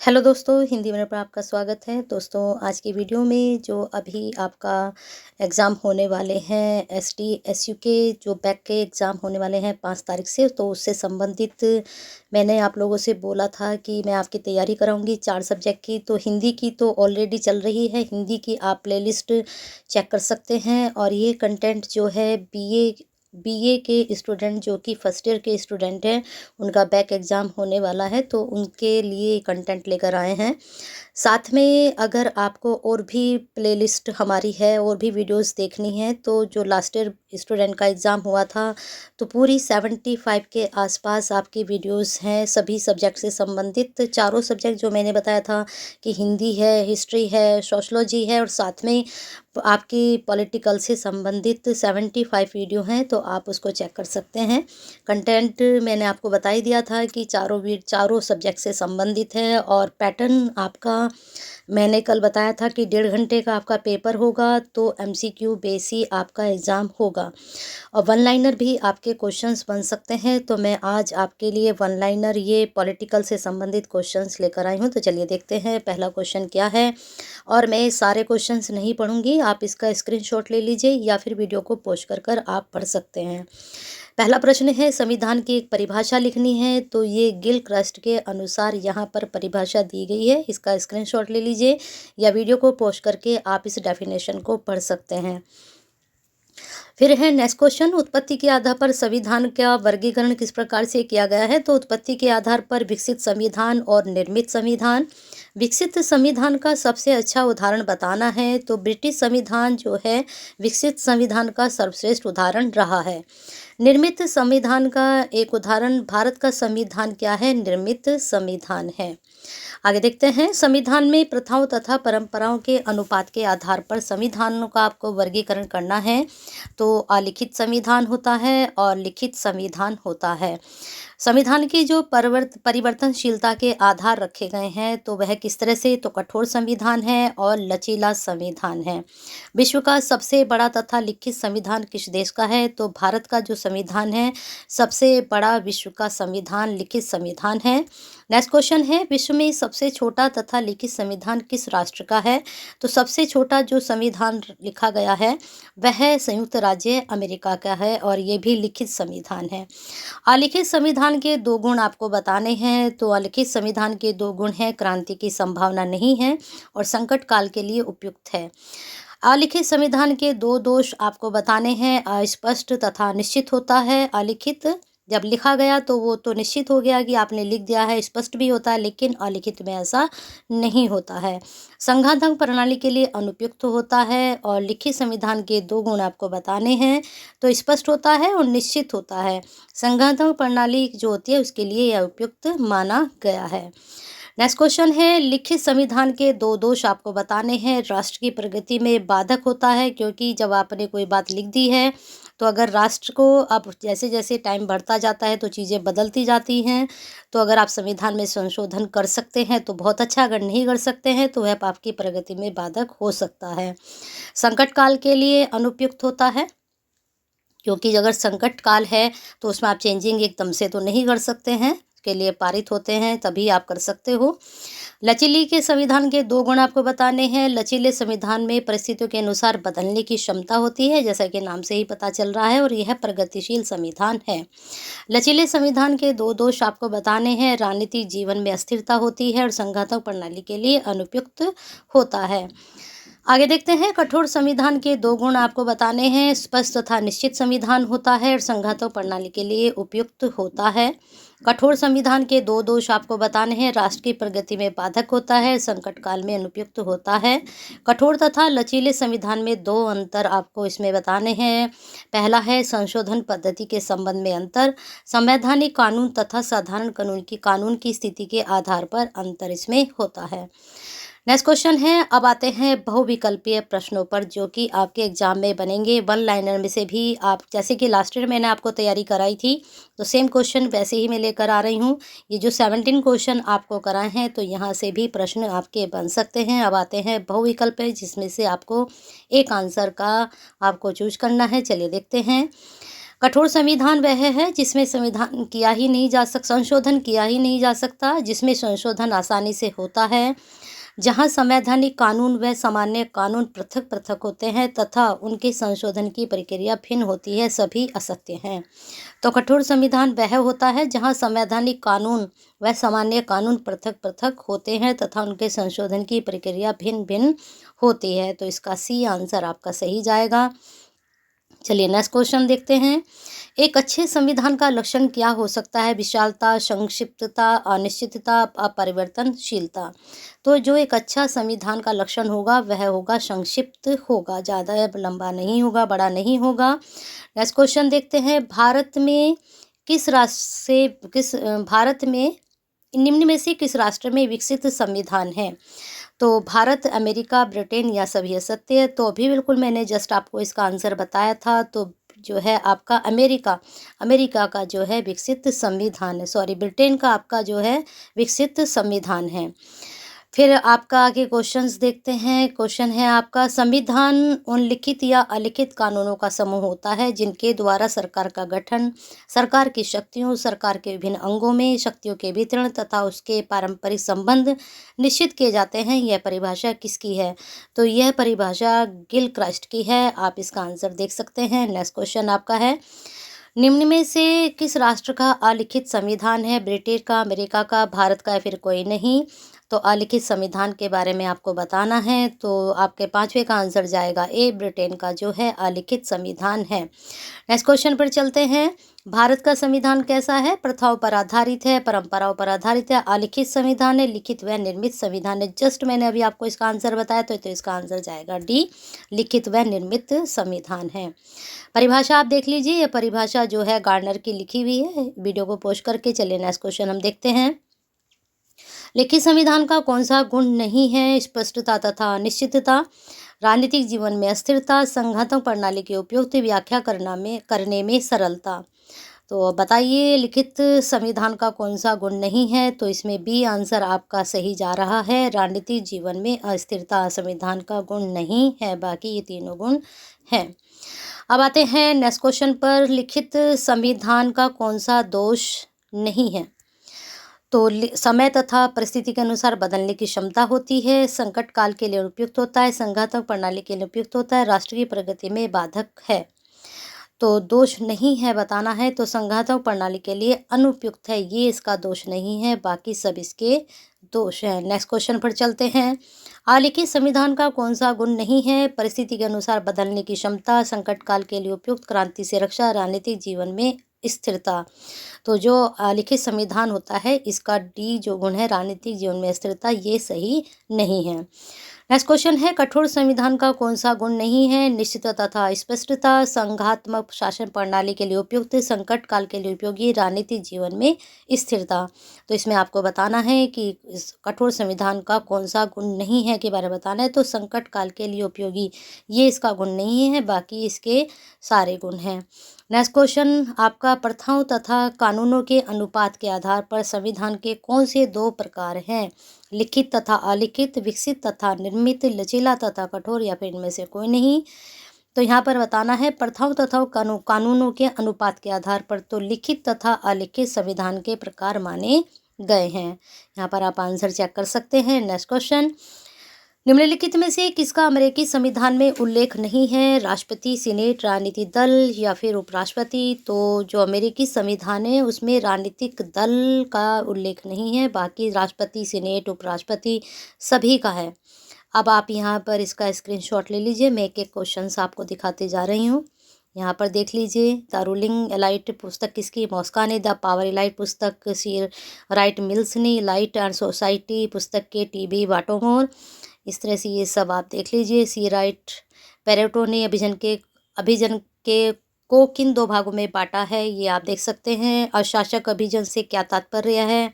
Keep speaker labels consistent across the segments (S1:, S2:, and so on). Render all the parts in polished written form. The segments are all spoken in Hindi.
S1: हेलो दोस्तों, हिंदी मीडियम पर आपका स्वागत है। दोस्तों, आज की वीडियो में जो अभी आपका एग्ज़ाम होने वाले हैं, एसटी एसयू के जो बैक के एग्ज़ाम होने वाले हैं 5 तारीख से, तो उससे संबंधित मैंने आप लोगों से बोला था कि मैं आपकी तैयारी कराऊंगी 4 सब्जेक्ट की। तो हिंदी की तो ऑलरेडी चल रही है, हिंदी की आप प्लेलिस्ट चेक कर सकते हैं। और ये कंटेंट जो है बीए के स्टूडेंट जो कि फर्स्ट ईयर के स्टूडेंट हैं, उनका बैक एग्ज़ाम होने वाला है, तो उनके लिए कंटेंट लेकर आए हैं। साथ में अगर आपको और भी प्लेलिस्ट हमारी है और भी वीडियोस देखनी है, तो जो लास्ट ईयर स्टूडेंट का एग्ज़ाम हुआ था, तो पूरी 75 के आसपास आपकी वीडियोस हैं सभी सब्जेक्ट से संबंधित। चारों सब्जेक्ट जो मैंने बताया था कि हिंदी है, हिस्ट्री है, सोशलॉजी है और साथ में आपकी पॉलिटिकल से संबंधित 75 वीडियो हैं, तो आप उसको चेक कर सकते हैं। कंटेंट मैंने आपको बता ही दिया था कि चारों सब्जेक्ट से संबंधित है। और पैटर्न आपका मैंने कल बताया था कि 1.5 घंटे का आपका पेपर होगा, तो एमसीक्यू बेस ही आपका एग्ज़ाम होगा। और वन लाइनर भी आपके क्वेश्चंस बन सकते हैं, तो मैं आज आपके लिए वन लाइनर ये पॉलिटिकल से संबंधित क्वेश्चंस लेकर आई हूँ। तो चलिए देखते हैं पहला क्वेश्चन क्या है। और मैं सारे क्वेश्चंस नहीं पढ़ूंगी, आप इसका स्क्रीनशॉट ले लीजिए या फिर वीडियो को पॉज कर कर आप पढ़ सकते हैं। पहला प्रश्न है, संविधान की एक परिभाषा लिखनी है। तो ये गिल क्रस्ट के अनुसार यहाँ पर परिभाषा दी गई है, इसका स्क्रीनशॉट ले लीजिए या वीडियो को पॉज करके आप इस डेफिनेशन को पढ़ सकते हैं। फिर है नेक्स्ट क्वेश्चन, उत्पत्ति के आधार पर संविधान का वर्गीकरण किस प्रकार से किया गया है। तो उत्पत्ति के आधार पर विकसित संविधान और निर्मित संविधान। विकसित संविधान का सबसे अच्छा उदाहरण बताना है, तो ब्रिटिश संविधान जो है विकसित संविधान का सर्वश्रेष्ठ उदाहरण रहा है। निर्मित संविधान का एक उदाहरण भारत का संविधान क्या है, निर्मित संविधान है। आगे देखते हैं, संविधान में प्रथाओं तथा परंपराओं के अनुपात के आधार पर संविधानों का आपको वर्गीकरण करना है। तो अलिखित संविधान होता है और लिखित संविधान होता है। संविधान की जो परिवर्तनशीलता के आधार रखे गए हैं, तो वह किस तरह से, तो कठोर संविधान है और लचीला संविधान है। विश्व का सबसे बड़ा तथा लिखित संविधान किस देश का है। तो भारत का जो संविधान है सबसे बड़ा विश्व का संविधान लिखित संविधान है। नेक्स्ट क्वेश्चन है, विश्व में सबसे छोटा तथा लिखित संविधान किस राष्ट्र का है। तो सबसे छोटा जो संविधान लिखा गया है वह संयुक्त राज्य अमेरिका का है और ये भी लिखित संविधान है। अलिखित संविधान के 2 गुण आपको बताने हैं। तो अलिखित संविधान के 2 गुण हैं, क्रांति की संभावना नहीं है और संकट काल के लिए उपयुक्त है। अलिखित संविधान के 2 दोष आपको बताने हैं, अस्पष्ट तथा निश्चित होता है। अलिखित जब लिखा गया तो वो तो निश्चित हो गया कि आपने लिख दिया है, स्पष्ट भी होता है, लेकिन अलिखित में ऐसा नहीं होता है। संघातंक प्रणाली के लिए अनुपयुक्त होता है। और लिखित संविधान के 2 गुण आपको बताने हैं, तो स्पष्ट होता है और निश्चित होता है। संघातंक प्रणाली जो होती है उसके लिए यह उपयुक्त माना गया है। नेक्स्ट क्वेश्चन है, लिखित संविधान के 2 दोष आपको बताने हैं। राष्ट्र की प्रगति में बाधक होता है, क्योंकि जब आपने कोई बात लिख दी है तो अगर राष्ट्र को अब जैसे जैसे टाइम बढ़ता जाता है तो चीज़ें बदलती जाती हैं। तो अगर आप संविधान में संशोधन कर सकते हैं तो बहुत अच्छा, अगर नहीं कर सकते हैं तो वह आपकी प्रगति में बाधक हो सकता है। संकट काल के लिए अनुपयुक्त होता है, क्योंकि अगर संकट काल है तो उसमें आप चेंजिंग एकदम से तो नहीं कर सकते हैं, के लिए पारित होते हैं तभी आप कर सकते हो। लचीली के संविधान के 2 गुण आपको बताने हैं। लचीले संविधान में परिस्थितियों के अनुसार बदलने की क्षमता होती है, जैसा कि नाम से ही पता चल रहा है, और यह प्रगतिशील संविधान है। लचीले संविधान के 2 दोष आपको बताने हैं। राजनीतिक जीवन में अस्थिरता होती है और संघातक प्रणाली के लिए अनुपयुक्त होता है। आगे देखते हैं, कठोर संविधान के 2 गुण आपको बताने हैं। स्पष्ट तथा निश्चित संविधान होता है और संघातक प्रणाली के लिए उपयुक्त होता है। कठोर संविधान के 2 दोष आपको बताने हैं। राष्ट्र की प्रगति में बाधक होता है, संकट काल में अनुपयुक्त होता है। कठोर तथा लचीले संविधान में 2 अंतर आपको इसमें बताने हैं। पहला है संशोधन पद्धति के संबंध में अंतर। संवैधानिक कानून तथा साधारण कानून की स्थिति के आधार पर अंतर इसमें होता है। नेक्स्ट क्वेश्चन है, अब आते हैं बहुविकल्पीय प्रश्नों पर जो कि आपके एग्जाम में बनेंगे। वन लाइनर में से भी आप, जैसे कि लास्ट ईयर मैंने आपको तैयारी कराई थी, तो सेम क्वेश्चन वैसे ही मैं लेकर आ रही हूँ। ये जो 17 क्वेश्चन आपको कराए हैं, तो यहाँ से भी प्रश्न आपके बन सकते हैं। अब आते हैं बहुविकल्प, जिसमें से आपको एक आंसर का आपको चूज करना है। चलिए देखते हैं। कठोर संविधान वह है जिसमें संविधान किया ही नहीं जा सक संशोधन किया ही नहीं जा सकता, जिसमें संशोधन आसानी से होता है, जहाँ संवैधानिक कानून व सामान्य कानून पृथक पृथक होते हैं तथा उनके संशोधन की प्रक्रिया भिन्न होती है, सभी असत्य हैं। तो कठोर संविधान वह होता है जहाँ संवैधानिक कानून व सामान्य कानून पृथक पृथक होते हैं तथा उनके संशोधन की प्रक्रिया भिन्न भिन्न होती है। तो इसका सी आंसर आपका सही जाएगा। चलिए नेक्स्ट क्वेश्चन देखते हैं। एक अच्छे संविधान का लक्षण क्या हो सकता है? विशालता, संक्षिप्तता, अनिश्चितता, अपरिवर्तनशीलता। तो जो एक अच्छा संविधान का लक्षण होगा वह होगा संक्षिप्त होगा, ज़्यादा लंबा नहीं होगा, बड़ा नहीं होगा। नेक्स्ट क्वेश्चन देखते हैं। भारत में निम्न में से किस राष्ट्र में विकसित संविधान है? तो भारत, अमेरिका, ब्रिटेन या सभी असत्य है। तो अभी बिल्कुल मैंने जस्ट आपको इसका आंसर बताया था। तो जो है आपका अमेरिका का जो है विकसित संविधान है, सॉरी ब्रिटेन का आपका जो है विकसित संविधान है। फिर आपका आगे क्वेश्चंस देखते हैं। क्वेश्चन है आपका, संविधान उन लिखित या अलिखित कानूनों का समूह होता है जिनके द्वारा सरकार का गठन, सरकार की शक्तियों, सरकार के विभिन्न अंगों में शक्तियों के वितरण तथा उसके पारंपरिक संबंध निश्चित किए जाते हैं। यह परिभाषा किसकी है? तो यह परिभाषा गिलक्रास्ट की है। आप इसका आंसर देख सकते हैं। नेक्स्ट क्वेश्चन आपका है, निम्न में से किस राष्ट्र का अलिखित संविधान है? ब्रिटेन का, अमेरिका का, भारत का या फिर कोई नहीं? तो अलिखित संविधान के बारे में आपको बताना है। तो आपके पांचवे का आंसर जाएगा ए, ब्रिटेन का जो है अलिखित संविधान है। नेक्स्ट क्वेश्चन पर चलते हैं। भारत का संविधान कैसा है? प्रथाओं पर आधारित है, परंपराओं पर आधारित है, अलिखित संविधान है, लिखित व निर्मित संविधान है। जस्ट मैंने अभी आपको इसका आंसर बताया तो इसका आंसर जाएगा डी, लिखित व निर्मित संविधान है। परिभाषा आप देख लीजिए, यह परिभाषा जो है गार्डनर की लिखी हुई है। वीडियो को पोस्ट करके चलिए नेक्स्ट क्वेश्चन हम देखते हैं। लिखित संविधान का कौन सा गुण नहीं है? स्पष्टता तथा निश्चितता, राजनीतिक जीवन में अस्थिरता, संघात्मक प्रणाली की उपयुक्त व्याख्या करने में सरलता। तो बताइए लिखित संविधान का कौन सा गुण नहीं है? तो इसमें बी आंसर आपका सही जा रहा है, राजनीतिक जीवन में अस्थिरता संविधान का गुण नहीं है, बाकी ये तीनों गुण हैं। अब आते हैं नेक्स्ट क्वेश्चन पर, लिखित संविधान का कौन सा दोष नहीं है? तो समय तथा परिस्थिति के अनुसार बदलने की क्षमता होती है, संकट काल के लिए उपयुक्त होता है, संघात्मक प्रणाली के लिए उपयुक्त होता है, राष्ट्र की प्रगति में बाधक है। तो दोष नहीं है बताना है, तो संघात्मक प्रणाली के लिए अनुपयुक्त है, ये इसका दोष नहीं है, बाकी सब इसके दोष हैं। नेक्स्ट क्वेश्चन पर चलते हैं। अलिखित संविधान का कौन सा गुण नहीं है? परिस्थिति के अनुसार बदलने की क्षमता, संकट काल के लिए उपयुक्त, क्रांति से रक्षा, राजनीतिक जीवन में स्थिरता। तो जो लिखित संविधान होता है इसका डी जो गुण है, राजनीतिक जीवन में स्थिरता, ये सही नहीं है। नेक्स्ट क्वेश्चन है, कठोर संविधान का कौन सा गुण नहीं है? निश्चितता तथा स्पष्टता, संघात्मक शासन प्रणाली के लिए उपयुक्त, संकट काल के लिए उपयोगी, राजनीतिक जीवन में स्थिरता। तो इसमें आपको बताना है कि इस कठोर संविधान का कौन सा गुण नहीं है के बारे में बताना है। तो संकट काल के लिए उपयोगी ये इसका गुण नहीं है, बाकी इसके सारे गुण हैं। नेक्स्ट क्वेश्चन आपका, प्रथाओं तथा कानूनों के अनुपात के आधार पर संविधान के कौन से दो प्रकार हैं? लिखित तथा अलिखित, विकसित तथा निर्मित, लचीला तथा कठोर, या फिर इनमें से कोई नहीं? तो यहाँ पर बताना है प्रथाओं तथा कानूनों के अनुपात के आधार पर तो लिखित तथा अलिखित संविधान के प्रकार माने गए हैं। यहाँ पर आप आंसर चेक कर सकते हैं। नेक्स्ट क्वेश्चन, निम्नलिखित में से किसका अमेरिकी संविधान में उल्लेख नहीं है? राष्ट्रपति, सीनेट, राजनीतिक दल या फिर उपराष्ट्रपति? तो जो अमेरिकी संविधान है उसमें राजनीतिक दल का उल्लेख नहीं है, बाकी राष्ट्रपति, सीनेट, उपराष्ट्रपति सभी का है। अब आप यहाँ पर इसका स्क्रीनशॉट ले लीजिए, मैं एक एक क्वेश्चंस आपको दिखाते जा रही हूँ। यहाँ पर देख लीजिए, द रूलिंग एलाइट पुस्तक किसकी? मॉस्का ने। द पावर एलाइट पुस्तक सी राइट मिल्स ने। लाइट एंड सोसाइटी पुस्तक के टी.बी. वाटोमोर। इस तरह से ये सब आप देख लीजिए। सी राइट पेरेटो ने अभिजन के को किन दो भागों में बांटा है, ये आप देख सकते हैं। अशासक अभिजन से क्या तात्पर्य है?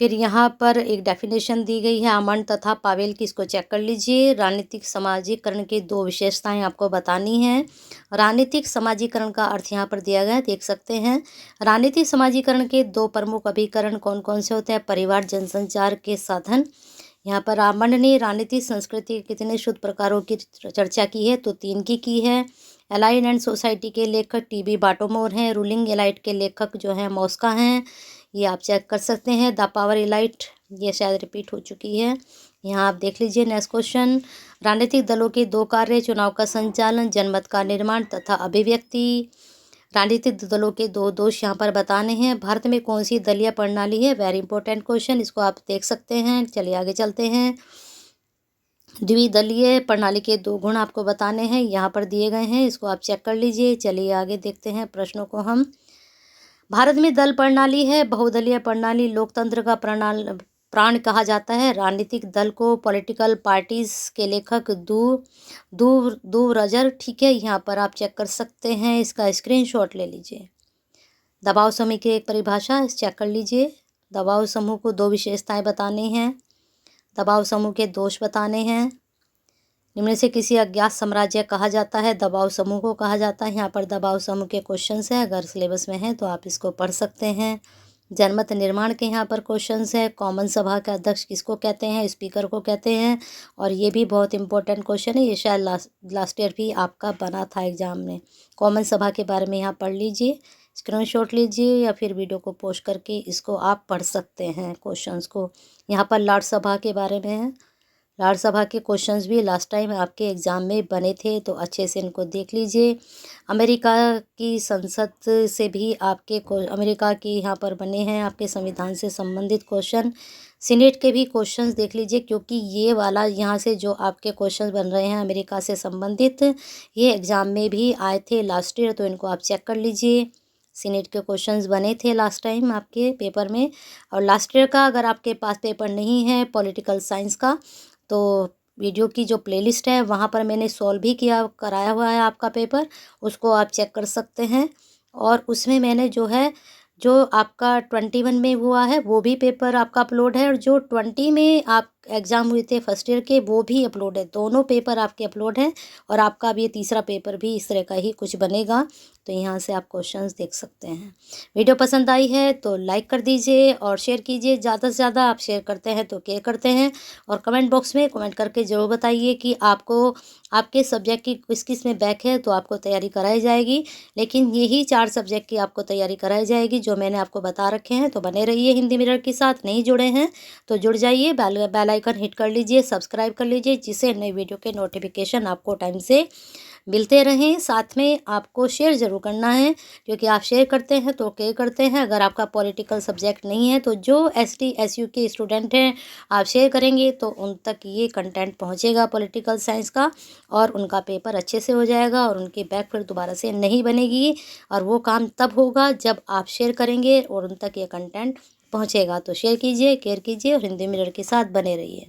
S1: फिर यहाँ पर एक डेफिनेशन दी गई है आमंड तथा पावेल की, इसको चेक कर लीजिए। राजनीतिक समाजीकरण की दो विशेषताएं आपको बतानी हैं। राजनीतिक समाजीकरण का अर्थ यहाँ पर दिया गया है, देख सकते हैं। राजनीतिक समाजीकरण के दो प्रमुख अभिकरण कौन कौन से होते हैं? परिवार, जनसंचार के साधन। यहाँ पर आमंड ने राजनीतिक संस्कृति के कितने शुद्ध प्रकारों की चर्चा की है? तो 3 की है। एलाइन एंड सोसाइटी के लेखक टीबी बाटोमोर हैं। रूलिंग एलाइट के लेखक जो हैं मॉस्का हैं, ये आप चेक कर सकते हैं। द पावर एलाइट, ये शायद रिपीट हो चुकी है, यहाँ आप देख लीजिए। नेक्स्ट क्वेश्चन, राजनीतिक दलों के 2 कार्य, चुनाव का संचालन, जनमत का निर्माण तथा अभिव्यक्ति। राजनीतिक दलों के 2 दोष यहाँ पर बताने हैं। भारत में कौन सी दलीय प्रणाली है, वेरी इंपॉर्टेंट क्वेश्चन, इसको आप देख सकते हैं। चलिए आगे चलते हैं। द्विदलीय प्रणाली के 2 गुण आपको बताने हैं, यहाँ पर दिए गए हैं, इसको आप चेक कर लीजिए। चलिए आगे देखते हैं प्रश्नों को हम। भारत में दल प्रणाली है, बहुदलीय प्रणाली लोकतंत्र का प्राण कहा जाता है। राजनीतिक दल को पॉलिटिकल पार्टीज के लेखक दू रजर, ठीक है, यहाँ पर आप चेक कर सकते हैं, इसका स्क्रीनशॉट ले लीजिए। दबाव समूह की एक परिभाषा चेक कर लीजिए। दबाव समूह को 2 विशेषताएं बतानी हैं, दबाव समूह के दोष बताने हैं। निम्न से किसी अज्ञात साम्राज्य कहा जाता है, दबाव समूह को कहा जाता है। यहाँ पर दबाव समूह के क्वेश्चंस हैं, अगर सिलेबस में हैं तो आप इसको पढ़ सकते हैं। जनमत निर्माण के यहाँ पर क्वेश्चंस है। कॉमन सभा का अध्यक्ष किसको कहते हैं, स्पीकर को कहते हैं, और ये भी बहुत इंपॉर्टेंट क्वेश्चन है, ये शायद लास्ट ईयर भी आपका बना था एग्जाम में। कॉमन सभा के बारे में यहाँ पढ़ लीजिए, स्क्रीनशॉट लीजिए या फिर वीडियो को पोस्ट करके इसको आप पढ़ सकते हैं क्वेश्चंस को। यहाँ पर लॉर्ड सभा के बारे में है, लॉर्ड सभा के क्वेश्चंस भी लास्ट टाइम आपके एग्ज़ाम में बने थे, तो अच्छे से इनको देख लीजिए। अमेरिका की संसद से भी आपके अमेरिका की यहाँ पर बने हैं आपके संविधान से संबंधित क्वेश्चन। सीनेट के भी क्वेश्चंस देख लीजिए, क्योंकि ये वाला यहाँ से जो आपके क्वेश्चंस बन रहे हैं अमेरिका से संबंधित, ये एग्ज़ाम में भी आए थे लास्ट ईयर, तो इनको आप चेक कर लीजिए। सीनेट के क्वेश्चंस बने थे लास्ट टाइम आपके पेपर में। और लास्ट ईयर का अगर आपके पास पेपर नहीं है पॉलिटिकल साइंस का, तो वीडियो की जो प्लेलिस्ट है वहाँ पर मैंने सॉल्व भी कराया हुआ है आपका पेपर, उसको आप चेक कर सकते हैं। और उसमें मैंने जो आपका 21 में हुआ है वो भी पेपर आपका अपलोड है, और जो 20 में आप एग्ज़ाम हुए थे फर्स्ट ईयर के वो भी अपलोड है, दोनों पेपर आपके अपलोड हैं। और आपका अब ये तीसरा पेपर भी इस तरह का ही कुछ बनेगा, तो यहाँ से आप क्वेश्चंस देख सकते हैं। वीडियो पसंद आई है तो लाइक कर दीजिए और शेयर कीजिए, ज़्यादा से ज़्यादा आप शेयर करते हैं तो केयर करते हैं। और कमेंट बॉक्स में कमेंट करके ज़रूर बताइए कि आपको आपके सब्जेक्ट की किस में बैक है, तो आपको तैयारी कराई जाएगी। लेकिन यही 4 सब्जेक्ट की आपको तैयारी कराई जाएगी जो मैंने आपको बता रखे हैं। तो बने रहिए हिंदी मिरर के साथ, नहीं जुड़े हैं तो जुड़ जाइए, बेल आइकन हिट कर लीजिए, सब्सक्राइब कर लीजिए, जिससे नई वीडियो के नोटिफिकेशन आपको टाइम से मिलते रहें। साथ में आपको शेयर ज़रूर करना है, क्योंकि आप शेयर करते हैं तो केयर करते हैं। अगर आपका पॉलिटिकल सब्जेक्ट नहीं है तो जो ST SU के स्टूडेंट हैं, आप शेयर करेंगे तो उन तक ये कंटेंट पहुंचेगा पॉलिटिकल साइंस का, और उनका पेपर अच्छे से हो जाएगा और उनकी बैक फिर दोबारा से नहीं बनेगी। और वो काम तब होगा जब आप शेयर करेंगे और उन तक ये कंटेंट पहुँचेगा। तो शेयर कीजिए, केयर कीजिए और हिंदी मिरर के साथ बने रहिए।